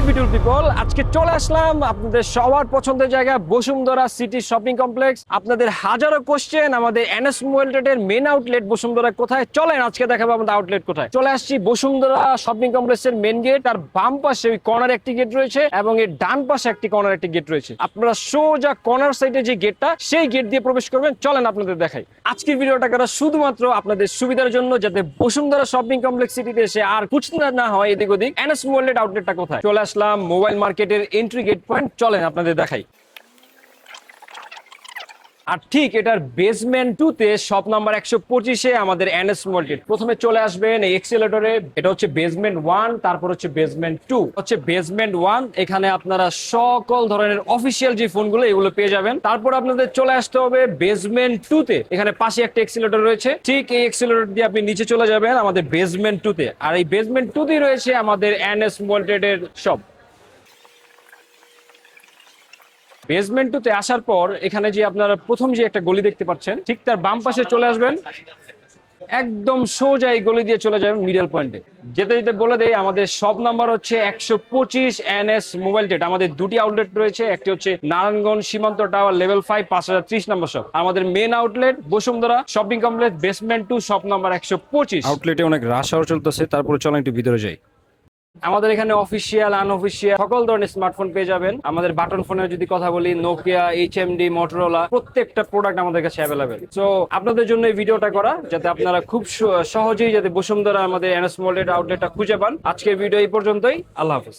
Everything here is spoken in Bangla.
বিউটিফুল পিপল, আজকে চলে আসলাম আপনাদের সবার পছন্দের জায়গা বসুন্ধরা সিটি শপিং কমপ্লেক্স। আপনাদের হাজারো কোশ্চেন আমাদের এনএস মোবাইল ট্রেডের মেন আউটলেট বসুন্ধরা কোথায়, চলেন আজকে দেখাবো আমাদের আউটলেট কোথায়। চলে আসছি বসুন্ধরা শপিং কমপ্লেক্সের মেন গেট, আর বাম পাশে ওই কর্নার একটি গেট রয়েছে এবং এর ডান পাশে একটি কর্নার একটি গেট রয়েছে। আপনারা সোজা কর্নার সাইডে যে গেটটা, সেই গেট দিয়ে প্রবেশ করবেন। চলেন আপনাদের দেখাই। আজকের ভিডিওটা করা শুধুমাত্র আপনাদের সুবিধার জন্য, যাতে বসুন্ধরা শপিং কমপ্লেক্স সিটিতে এসে আর খুঁজতে না হয় এদিক ওদিক এনএস মোবাইল আউটলেটটা কোথায়। চলে আসলাম মোবাইল মার্কেটের এন্ট্রি গেট পয়েন্ট, চলেন আপনাদের দেখাই। আর ঠিক এটার বেসমেন্ট 2 তে শপ নাম্বার 125-এ আমাদের এনএস মোবাইল। প্রথমে চলে আসবেন এই এক্সেলেটরে, এটা হচ্ছে বেসমেন্ট 1, তারপর হচ্ছে বেসমেন্ট 2। হচ্ছে বেসমেন্ট 1, এখানে আপনারা সকল ধরনের অফিসিয়াল যে ফোনগুলো এগুলো পেয়ে যাবেন। তারপর আপনাদের চলে আসতে হবে বেসমেন্ট 2 তে, এখানে পাশে একটা এক্সেলেটর রয়েছে, ঠিক এই এক্সেলেটর দিয়ে আপনি নিচে চলে যাবেন আমাদের বেসমেন্ট 2 তে। আর এই বেসমেন্ট 2 তে রয়েছে আমাদের এনএস মোবাইল এর শপ। বেসমেন্ট 2 তে আসার পর এখানে যে আপনারা প্রথম যে একটা গলি দেখতে পাচ্ছেন, ঠিক তার বাম পাশে চলে আসবেন। একদম সোজা এই গলি দিয়ে চলে যাবেন মিডল পয়েন্টে। যেতে যেতে বলে দেই, আমাদের শপ নাম্বার হচ্ছে 125 এনএস মোবাইল ট্রেড। আমাদের দুটি আউটলেট রয়েছে, একটি হচ্ছে Narayanganj Shimanto tower level 5 5030 number shop. আমাদের main outlet Bashundhara shopping complex basement 2 shop number 125। আউটলেটে অনেক রাশ আওয়ার চলতেছে, তারপরে চলেন একটু ভিতরে যাই। আমাদের এখানে অফিসিয়াল আনঅফিসিয়াল সকল ধরনের স্মার্টফোন পেয়ে যাবেন। আমাদের বাটন ফোনের যদি কথা বলি, নোকিয়া, এইচএমডি, মোটরোলা, প্রত্যেকটা প্রোডাক্ট আমাদের কাছে অ্যাভেলেবেল। সো আপনাদের জন্য এই ভিডিওটা করা, যাতে আপনারা খুব সহজেই যাতে বসুন্ধরা আমাদের এনএস মোবাইল আউটলেটটা খুঁজে পান। আজকের ভিডিও এই পর্যন্তই। আল্লাহ হাফেজ।